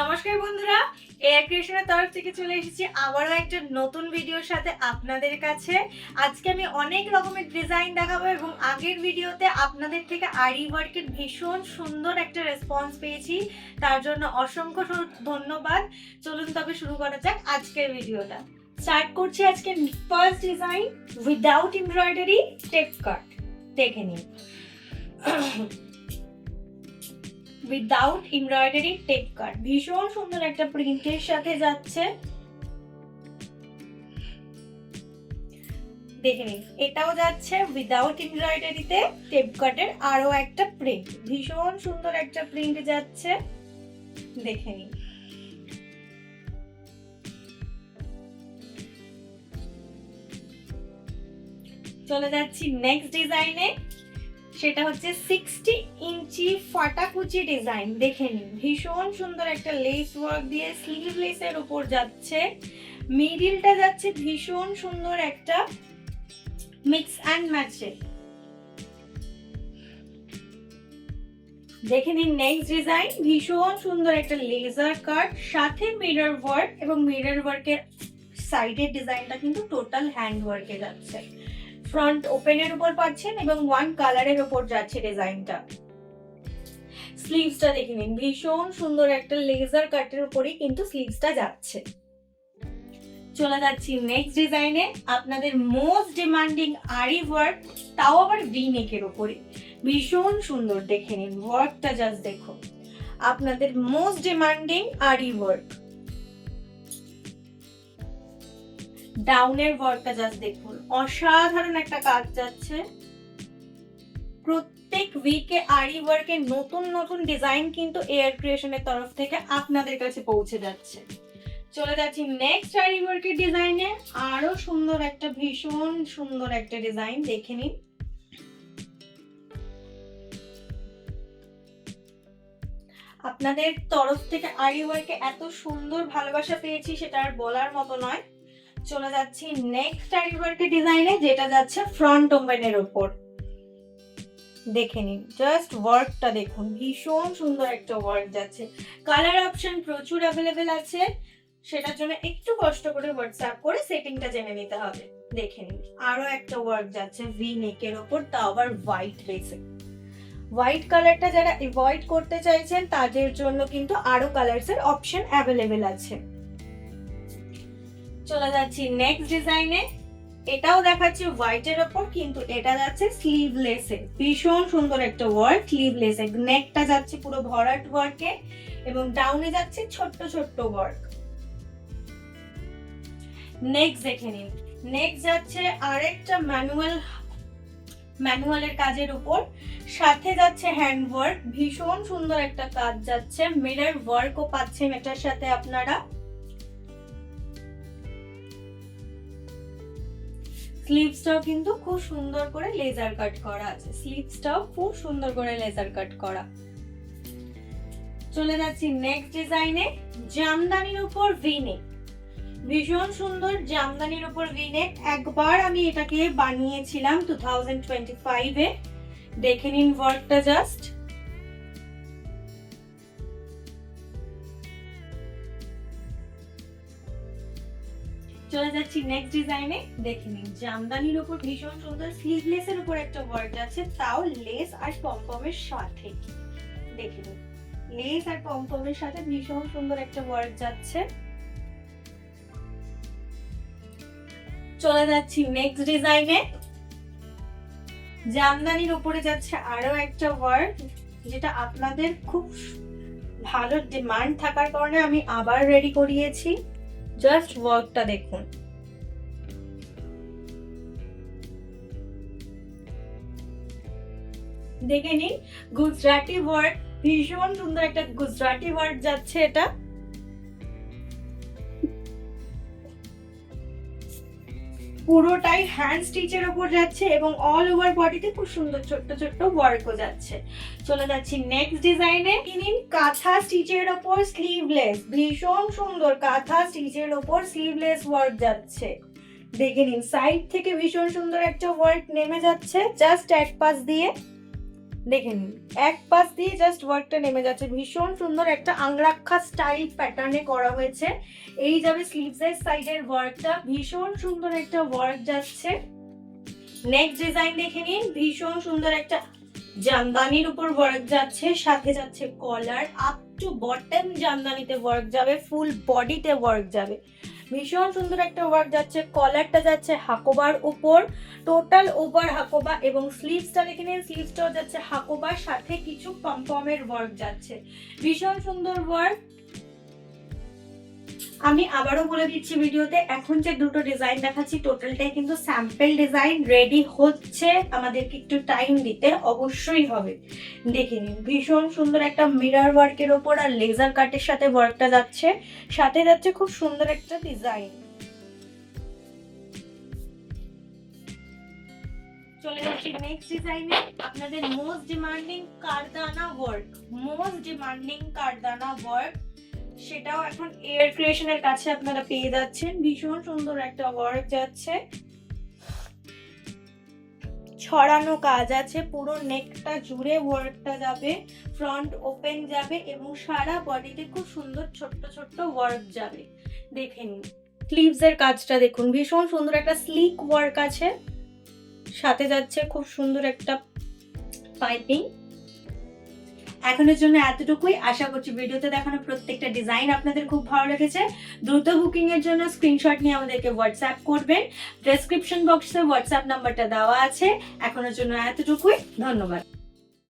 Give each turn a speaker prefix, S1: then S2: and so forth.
S1: নমস্কার বন্ধুরা, এয়ার ক্রিয়েশনের তরফ থেকে চলে এসেছি আবারও একটা নতুন ভিডিওর সাথে আপনাদের কাছে। আজকে আমি অনেক রকমের ডিজাইন দেখাবো এবং আগের ভিডিওতে আপনাদের থেকে আরি ওয়ার্কের ভীষণ সুন্দর একটা রেসপন্স পেয়েছি, তার জন্য অসংখ্য ধন্যবাদ। চলুন তবে শুরু করা যাক আজকের ভিডিওটা। স্টার্ট করছি আজকে first design, without embroidery tape cut. দেখে নিন, উইদাউট এমব্রয়ডারি টেপ কাট, ভীষণ সুন্দর একটা প্রিন্টের সাথে যাচ্ছে। দেখে নিন, এটাও যাচ্ছে উইদাউট এমব্রয়ডারিতে টেপ কাটের আরো একটা প্রিন্ট, ভীষণ সুন্দর একটা প্রিন্ট যাচ্ছে। দেখে নিন, চলে যাচ্ছি নেক্সট ডিজাইনে। সেটা হচ্ছে 60 ইঞ্চি ফাটাকুচি ডিজাইন। দেখে নিন, ভীষণ সুন্দর একটা লেস ওয়ার্ক দিয়ে স্লিভলেসের উপর যাচ্ছে। মিডিলটা যাচ্ছে ভীষণ সুন্দর একটা মিক্স অ্যান্ড ম্যাচে। দেখে নিন নেক্সট ডিজাইন, ভীষণ সুন্দর একটা লেজার কাট, সাথে মিরর ওয়ার্ক, এবং মিরর ওয়ার্কের সাইডের ডিজাইনটা কিন্তু টোটাল হ্যান্ড ওয়ার্কে যাচ্ছে। ফ্রন্ট ওপেনের উপর পাচ্ছেন এবং ওয়ান কালারের উপর যাচ্ছে ডিজাইনটা। স্লিভসটা দেখে নিন, ভীষণ সুন্দর একটা লেজার কাটের উপরেই কিন্তু স্লিভসটা যাচ্ছে। চলে যাচ্ছি নেক্সট ডিজাইনে, আপনাদের মোস্ট ডিমান্ডিং আরি ওয়ার্ক, তাও আবার ভি নেকের উপরে, ভীষণ সুন্দর। দেখে নিন ওয়ার্কটা, জাস্ট দেখুন, আপনাদের মোস্ট ডিমান্ডিং আরি ওয়ার্ক। ডাউনের ওয়ার্কটা জাস্ট দেখুন, অসাধারণ একটা কাজ যাচ্ছে। প্রত্যেক উইকে আরি ওয়ার্কের নতুন নতুন ডিজাইন কিন্তু এয়ার ক্রিয়েশনের তরফ থেকে আপনাদের কাছে পৌঁছে যাচ্ছে। চলে যাচ্ছি নেক্সট আরি ওয়ার্কের ডিজাইনে, আরো সুন্দর একটা, ভীষণ সুন্দর একটা ডিজাইন। দেখে নিন, আপনাদের তরফ থেকে আরি ওয়ার্কে এত সুন্দর ভালোবাসা পেয়েছি, সেটা আর বলার মতো নয়। চলে যাচ্ছি নেক্সট আরি ওয়ার্কের ডিজাইনে, যেটা যাচ্ছে ফ্রন্ট ওপেনের উপর। দেখে নিন, জাস্ট ওয়ার্কটা দেখুন, ভীষণ সুন্দর একটা ওয়ার্ক যাচ্ছে। কালার অপশন প্রচুর অ্যাভেলেবেল আছে, সেটার জন্য একটু কষ্ট করে হোয়াটসঅ্যাপ করে সেটিংটা জেনে নিতে হবে। দেখে নিন, আরো একটা ওয়ার্ক যাচ্ছে ভি নেকের উপর, তাও আবার হোয়াইট বেসে। হোয়াইট কালারটা যারা অ্যাভয়েড করতে চাইছেন তাদের জন্য কিন্তু আরো কালারসের অপশন অ্যাভেলেবেল আছে। চলে যাচ্ছি নেক্সট ডিজাইনে, এটাও দেখাচ্ছি হোয়াইটের ওপর, কিন্তু এটা যাচ্ছে স্লিভলেসে। ভীষণ সুন্দর একটা ওয়ার্ক স্লিভলেসে, নেকটা যাচ্ছে পুরো ভরাট ওয়ার্কে এবং ডাউনে যাচ্ছে ছোট্ট ছোট্ট ওয়ার্ক। নেক্সট দেখে নিন, নেক্সট যাচ্ছে আরেকটা ম্যানুয়ালের কাজের উপর, সাথে যাচ্ছে হ্যান্ড ওয়ার্ক, ভীষণ সুন্দর একটা কাজ যাচ্ছে। মিরর ওয়ার্কও পাচ্ছেন এটার সাথে আপনারা। স্লিভসটাও কিন্তু খুব সুন্দর করে লেজার কাট করা আছে, স্লিভসটাও খুব সুন্দর করে লেজার কাট করা। চলে যাচ্ছি নেক্সট ডিজাইনে, জামদানির উপর ভি-নেক, ভীষণ সুন্দর জামদানির উপর ভি-নেক। একবার আমি এটাকে বানিয়েছিলাম 2025 এ। দেখে নিন ওয়ার্কটা জাস্ট। চলে যাচ্ছি নেক্সট ডিজাইনে, দেখে নিন জামদানির উপর ভীষণ সুন্দর স্লিভলেসের উপর একটা ওয়ার্ক যাচ্ছে, তাও লেস আর পমপমের সাথে। দেখে নিন, লেস আর পমপমের সাথে ভীষণ সুন্দর একটা ওয়ার্ক যাচ্ছে। চলে যাচ্ছি নেক্সট ডিজাইনে, জামদানির উপরে যাচ্ছে আরো একটা ওয়ার্ক, যেটা আপনাদের খুব ভালো ডিমান্ড থাকার কারণে আমি আবার রেডি করিয়েছি। জাস্ট ওয়ার্কটা দেখুন, দেখে নিন গুজরাটি ওয়ার্ক, ভীষণ সুন্দর একটা গুজরাটি ওয়ার্ক যাচ্ছে। এটা পুরোটাই হ্যান্ড স্টিচের উপর যাচ্ছে এবং অল ওভার বডিতে খুব সুন্দর ছোট্ট ছোট্ট ওয়ার্কও যাচ্ছে। চলে যাচ্ছি নেক্সট ডিজাইনে, নিন কাঁথা স্টিচের উপর স্লিভলেস, ভীষণ সুন্দর কাঁথা স্টিচের উপর স্লিভলেস ওয়ার্ক যাচ্ছে। দেখে নিন, সাইড থেকে ভীষণ সুন্দর একটা ওয়ার্ক নেমে যাচ্ছে জাস্ট এক পাশ দিয়ে। দেখে নিন, এক পাশ দিয়ে জাস্ট ওয়ার্কটা নেমে যাচ্ছে, ভীষণ সুন্দর একটা আংরাক্ষা স্টাইল প্যাটার্নে করা হয়েছে। এই যাবে স্লিভসের সাইডের ওয়ার্কটা, ভীষণ সুন্দর একটা ওয়ার্ক যাচ্ছে। নেক্সট ডিজাইন দেখে নিন, ভীষণ সুন্দর একটা জামদানির উপর ওয়ার্ক যাচ্ছে, সাথে যাচ্ছে কলার, আপ টু বটম জামদানিতে ওয়ার্ক যাবে, ফুল বডিতে ওয়ার্ক যাবে, ভীষণ সুন্দর একটা ওয়ার্ক যাচ্ছে। কলারটা যাচ্ছে হাকোবার উপর, টোটাল ওভার হাকোবা, এবং স্লিভসটা দেখে নিন, স্লিভসটাও যাচ্ছে হাকোবার, সাথে কিছু পমপমের ওয়ার্ক যাচ্ছে, ভীষণ সুন্দর ওয়ার্ক। আমি আবারও বলে দিচ্ছি ভিডিওতে, এখন যে দুটো ডিজাইন দেখাচ্ছি টোটালটাই কিন্তু স্যাম্পল ডিজাইন, রেডি হচ্ছে, আমাদেরকে একটু টাইম দিতে অবশ্যই হবে। দেখে নিন, ভীষণ সুন্দর একটা মিরর ওয়ার্কের ওপর আর লেজার কাটের সাথে ওয়ার্কটা যাচ্ছে, সাথে যাচ্ছে খুব সুন্দর একটা ডিজাইন। চলে যাচ্ছি নেক্সট ডিজাইনে, আপনাদের মোস্ট ডিমান্ডিং কারদানা ওয়ার্ক, মোস্ট ডিমান্ডিং কারদানা ওয়ার্ক, সেটাও এখন এয়ার ক্রিয়েশনের কাছে আপনারা পেয়ে যাচ্ছেন। ভীষণ সুন্দর একটা ওয়ার্ক যাচ্ছে, ছড়ানো কাজ আছে, পুরো নেকটা জুড়ে ওয়ার্কটা যাবে, ফ্রন্ট ওপেন যাবে এবং সারা বডিতে খুব সুন্দর ছোট্ট ছোট্ট ওয়ার্ক যাবে। দেখে নিন স্লিভস এর কাজটা দেখুন, ভীষণ সুন্দর একটা স্লিক ওয়ার্ক আছে, সাথে যাচ্ছে খুব সুন্দর একটা পাইপিং। এখনের জন্য এতটুকুই, আশা করছি ভিডিওতে দেখানো প্রত্যেকটা ডিজাইন আপনাদের খুব ভালো লেগেছে। দ্রুত বুকিং এর জন্য স্ক্রিনশট নিয়ে আমাদেরকে হোয়াটসঅ্যাপ করবেন, ডেসক্রিপশন বক্সে হোয়াটসঅ্যাপ নাম্বারটা দেওয়া আছে। এখনের জন্য এতটুকুই, ধন্যবাদ।